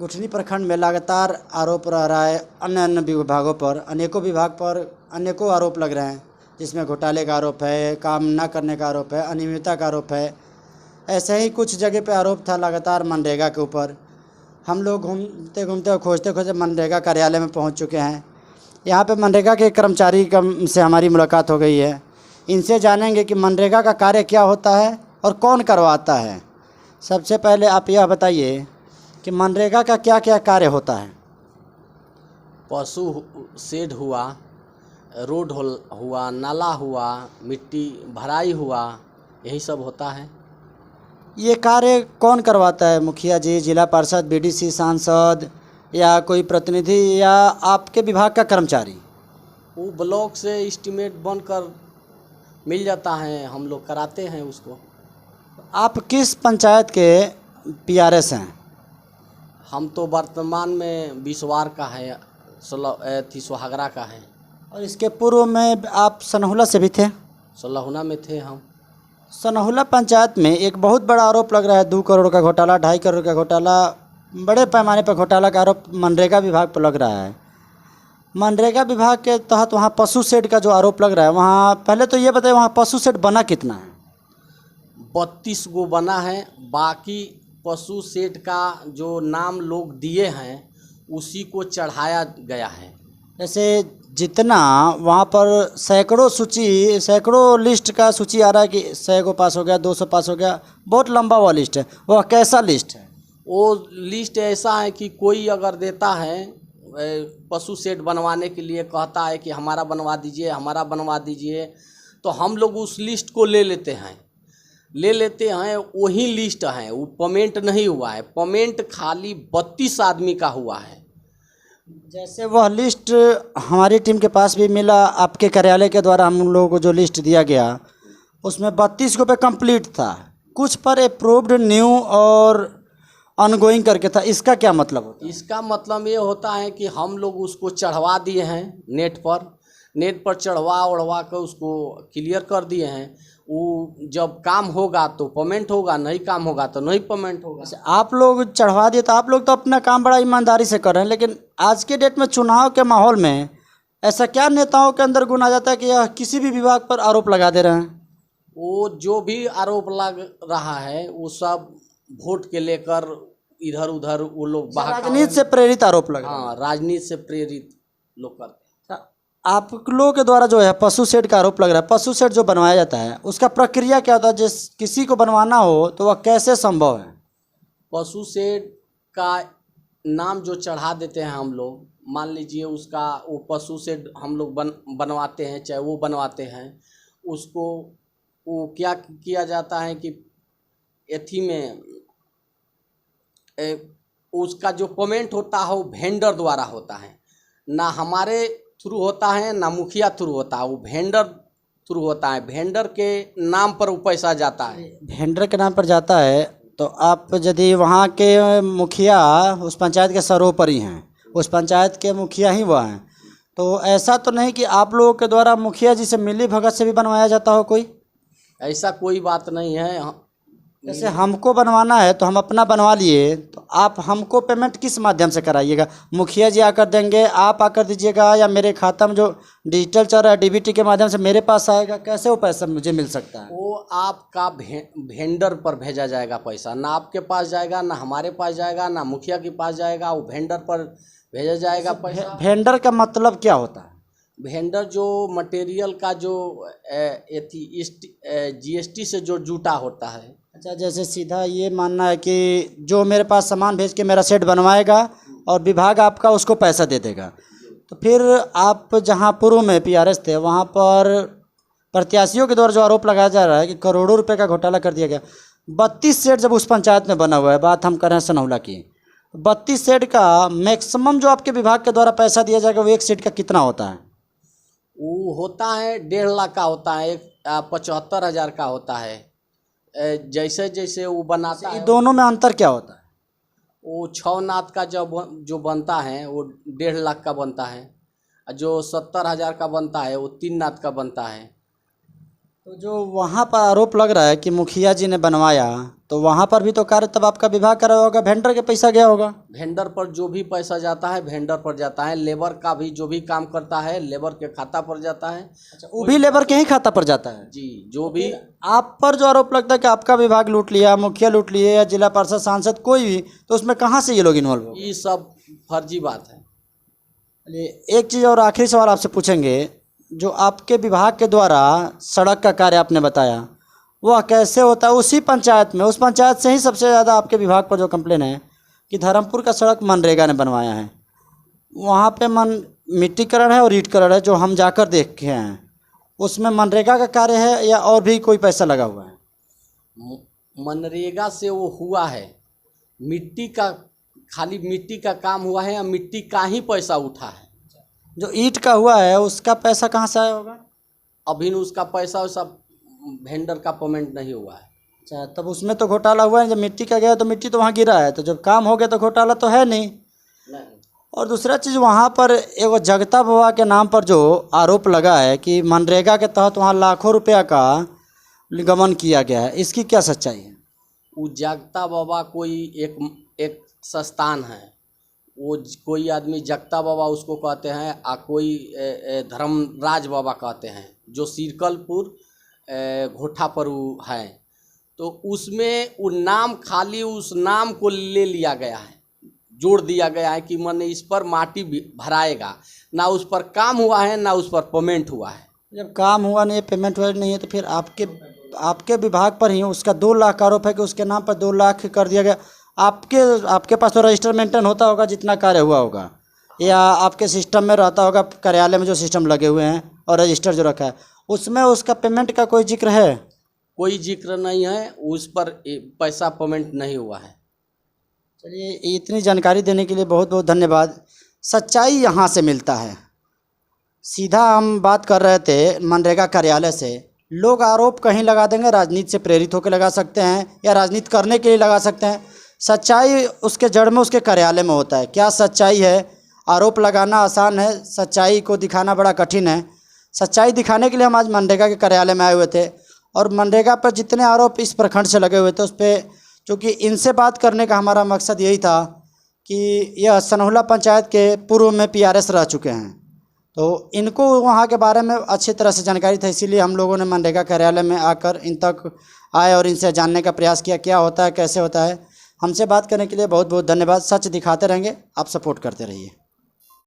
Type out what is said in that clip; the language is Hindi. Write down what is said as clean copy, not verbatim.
गुठनी प्रखंड में लगातार आरोप रह रहा है अन्य अन्य विभागों पर, अनेकों विभाग पर अनेकों आरोप लग रहे हैं, जिसमें घोटाले का आरोप है, काम न करने का आरोप है, अनियमितता का आरोप है। ऐसे ही कुछ जगह पे आरोप था लगातार मनरेगा के ऊपर। हम लोग घूमते घूमते और खोजते खोजते मनरेगा कार्यालय में पहुंच चुके हैं। यहाँ पे मनरेगा के कर्मचारी से हमारी मुलाकात हो गई है। इनसे जानेंगे कि मनरेगा का कार्य क्या होता है और कौन करवाता है। सबसे पहले आप यह बताइए कि मनरेगा का क्या क्या कार्य होता है। पशु शेड हुआ, रोड हुआ, नाला हुआ, मिट्टी भराई हुआ, यही सब होता है। ये कार्य कौन करवाता है? मुखिया जी, जिला पार्षद, बीडीसी, सांसद या कोई प्रतिनिधि या आपके विभाग का कर्मचारी? वो ब्लॉक से एस्टीमेट बनकर मिल जाता है, हम लोग कराते हैं उसको। आप किस पंचायत के पीआरएस हैं? हम तो वर्तमान में बिसवार का है, सुहागरा का है। और इसके पूर्व में आप सनहुला से भी थे? सलाहुना में थे हम। सनहुला पंचायत में एक बहुत बड़ा आरोप लग रहा है, 2 करोड़ का घोटाला, 2.5 करोड़ का घोटाला, बड़े पैमाने पर घोटाला का आरोप मनरेगा विभाग पर लग रहा है। मनरेगा विभाग के तहत वहाँ पशु शेड का जो आरोप लग रहा है, वहाँ पहले तो ये बताइए वहाँ पशु शेड बना कितना है? 32 गो बना है। बाकी पशु शेड का जो नाम लोग दिए हैं उसी को चढ़ाया गया है। जैसे जितना वहाँ पर सैकड़ों लिस्ट का सूची आ रहा है कि 100 को पास हो गया, 200 पास हो गया, बहुत लंबा हुआ लिस्ट है। वह कैसा लिस्ट है? वो लिस्ट ऐसा है कि कोई अगर देता है पशु शेड बनवाने के लिए, कहता है कि हमारा बनवा दीजिए, हमारा बनवा दीजिए, तो हम लोग उस लिस्ट को ले लेते हैं। वही लिस्ट है, वो पेमेंट नहीं हुआ है। पेमेंट खाली 32 आदमी का हुआ है। जैसे वह लिस्ट हमारी टीम के पास भी मिला, आपके कार्यालय के द्वारा हम लोगों को जो लिस्ट दिया गया उसमें 32 को पे कंप्लीट था, कुछ पर अप्रूव्ड, न्यू और ऑनगोइंग करके था। इसका क्या मतलब होता है? इसका मतलब ये होता है कि हम लोग उसको चढ़वा दिए हैं नेट पर चढ़वा उड़वा कर उसको क्लियर कर दिए हैं। वो जब काम होगा तो पेमेंट होगा, नहीं काम होगा तो नहीं पेमेंट होगा। आप लोग चढ़वा दिए तो आप लोग तो अपना काम बड़ा ईमानदारी से कर रहे हैं, लेकिन आज के डेट में चुनाव के माहौल में ऐसा क्या नेताओं के अंदर गुण आ जाता है कि यह किसी भी विभाग पर आरोप लगा दे रहे हैं? वो जो भी आरोप लग रहा है वो सब वोट के लेकर इधर उधर वो लोग राजनीति से प्रेरित आरोप लग रहा है। हाँ, राजनीति से प्रेरित लोग करते हैं। आप लोगों के द्वारा जो है पशु शेड का आरोप लग रहा है, पशु शेड जो बनवाया जाता है उसका प्रक्रिया क्या होता है? जिस किसी को बनवाना हो तो वह कैसे संभव है? पशु शेड का नाम जो चढ़ा देते हैं हम लोग, मान लीजिए उसका वो पशु शेड हम लोग बनवाते हैं, चाहे वो बनवाते हैं, उसको वो क्या किया जाता है कि एथी में उसका जो पेमेंट होता है वो वेंडर द्वारा होता है, ना हमारे थ्रू होता है ना मुखिया थ्रू होता है, वो वेंडर थ्रू होता है। वेंडर के नाम पर वो पैसा जाता है। वेंडर के नाम पर जाता है तो आप यदि वहाँ के मुखिया उस पंचायत के सर्वोपरि हैं, उस पंचायत के मुखिया ही वह हैं, तो ऐसा तो नहीं कि आप लोगों के द्वारा मुखिया जी से मिली भगत से भी बनवाया जाता हो? कोई ऐसा कोई बात नहीं है। जैसे हमको बनवाना है तो हम अपना बनवा लिए, तो आप हमको पेमेंट किस माध्यम से कराइएगा? मुखिया जी आकर देंगे, आप आकर दीजिएगा, या मेरे खाता में जो डिजिटल चल रहा है डीबीटी के माध्यम से मेरे पास आएगा? कैसे वो पैसा मुझे मिल सकता है? वो आपका वेंडर पर भेजा जाएगा पैसा, ना आपके पास जाएगा, ना हमारे पास जाएगा, ना मुखिया के पास जाएगा, वो वेंडर पर भेजा जाएगा पैसा। वेंडर का मतलब क्या होता है? वेंडर जो मटेरियल का जो जीएसटी से जो जुटा होता है। अच्छा, जैसे सीधा ये मानना है कि जो मेरे पास सामान भेज के मेरा सेट बनवाएगा और विभाग आपका उसको पैसा दे देगा, तो फिर आप जहाँ पूर्व में पीआरएस थे वहाँ पर प्रत्याशियों के द्वारा जो आरोप लगाया जा रहा है कि करोड़ों रुपए का घोटाला कर दिया गया, 32 सेट जब उस पंचायत में बना हुआ है, बात हम कर रहे हैं सनहुला की, 32 सेट का मैक्सिमम जो आपके विभाग के द्वारा पैसा दिया जाएगा वो एक सेट का कितना होता है? वो होता है 1.5 लाख का होता है, 75,000 का होता है। जैसे जैसे वो बनाता है। दोनों में अंतर क्या होता है? वो 6 नाथ का जो बनता है वो 1.5 लाख का बनता है, जो 70,000 का बनता है वो 3 नाथ का बनता है। तो जो वहाँ पर आरोप लग रहा है कि मुखिया जी ने बनवाया, तो वहाँ पर भी तो कार्य तब आपका विभाग कर रहा होगा, वेंडर के पैसा गया होगा। वेंडर पर जो भी पैसा जाता है वेंडर पर जाता है, लेबर का भी जो भी काम करता है लेबर के खाता पर जाता है। अच्छा, वो भी लेबर के ही खाता पर जाता है जी। जो भी आप पर जो आरोप लगता है कि आपका विभाग लूट लिया, मुखिया लूट लिए, या जिला पार्षद सांसद कोई भी, तो उसमें कहाँ से ये लोग इन्वॉल्व हो? ये सब फर्जी बात है। चलिए, एक चीज़ और आखिरी सवाल आपसे पूछेंगे। जो आपके विभाग के द्वारा सड़क का कार्य आपने बताया, वह कैसे होता है? उसी पंचायत में, उस पंचायत से ही सबसे ज़्यादा आपके विभाग पर जो कंप्लेन है कि धर्मपुर का सड़क मनरेगा ने बनवाया है, वहाँ पे मिट्टीकरण है और ईंटकरण है, जो हम जाकर देख के हैं। उसमें मनरेगा का कार्य है या और भी कोई पैसा लगा हुआ है? मनरेगा से वो हुआ है, मिट्टी का खाली मिट्टी का काम हुआ है या मिट्टी का ही पैसा उठा है। जो ईंट का हुआ है उसका पैसा कहाँ से आया होगा? अभी उसका पैसा सब वेंडर का पेमेंट नहीं हुआ है। अच्छा, तब उसमें तो घोटाला हुआ है। जब मिट्टी का गया तो मिट्टी तो वहाँ गिरा है, तो जब काम हो गया तो घोटाला तो है नहीं। और दूसरा चीज़, वहाँ पर एगो जगता बाबा के नाम पर जो आरोप लगा है कि मनरेगा के तहत वहाँ लाखों रुपया का निगमन किया गया है, इसकी क्या सच्चाई है? वो जगता बाबा कोई एक संस्थान है। वो कोई आदमी जगता बाबा उसको कहते हैं, आ कोई धर्मराज बाबा कहते हैं, जो सिरकलपुर घोठा पर है। तो उसमें वो नाम खाली उस नाम को ले लिया गया है, जोड़ दिया गया है कि मैंने इस पर माटी भराएगा, ना उस पर काम हुआ है ना उस पर पेमेंट हुआ है। जब काम हुआ नहीं, पेमेंट हुआ नहीं है, तो फिर आपके विभाग पर ही उसका 2 लाख का आरोप है कि उसके नाम पर 2 लाख कर दिया गया। आपके पास तो रजिस्टर मेंटेन होता होगा जितना कार्य हुआ होगा, या आपके सिस्टम में रहता होगा, कार्यालय में जो सिस्टम लगे हुए हैं और रजिस्टर जो रखा है उसमें उसका पेमेंट का कोई जिक्र है? कोई जिक्र नहीं है, उस पर पैसा पेमेंट नहीं हुआ है। चलिए, इतनी जानकारी देने के लिए बहुत बहुत धन्यवाद। सच्चाई यहाँ से मिलता है। सीधा हम बात कर रहे थे मनरेगा कार्यालय से। लोग आरोप कहीं लगा देंगे, राजनीति से प्रेरित होकर लगा सकते हैं या राजनीति करने के लिए लगा सकते हैं। सच्चाई उसके जड़ में उसके कार्यालय में होता है। क्या सच्चाई है? आरोप लगाना आसान है, सच्चाई को दिखाना बड़ा कठिन है। सच्चाई दिखाने के लिए हम आज मनरेगा के कार्यालय में आए हुए थे, और मनरेगा पर जितने आरोप इस प्रखंड से लगे हुए थे उस पर, चूँकि इनसे बात करने का हमारा मकसद यही था कि यह सनहुला पंचायत के पूर्व में PRS रह चुके हैं, तो इनको वहाँ के बारे में अच्छी तरह से जानकारी था। इसीलिए हम लोगों ने मनरेगा कार्यालय में आकर इन तक आए और इनसे जानने का प्रयास किया, क्या होता है, कैसे होता है। हमसे बात करने के लिए बहुत बहुत धन्यवाद। सच दिखाते रहेंगे, आप सपोर्ट करते रहिए।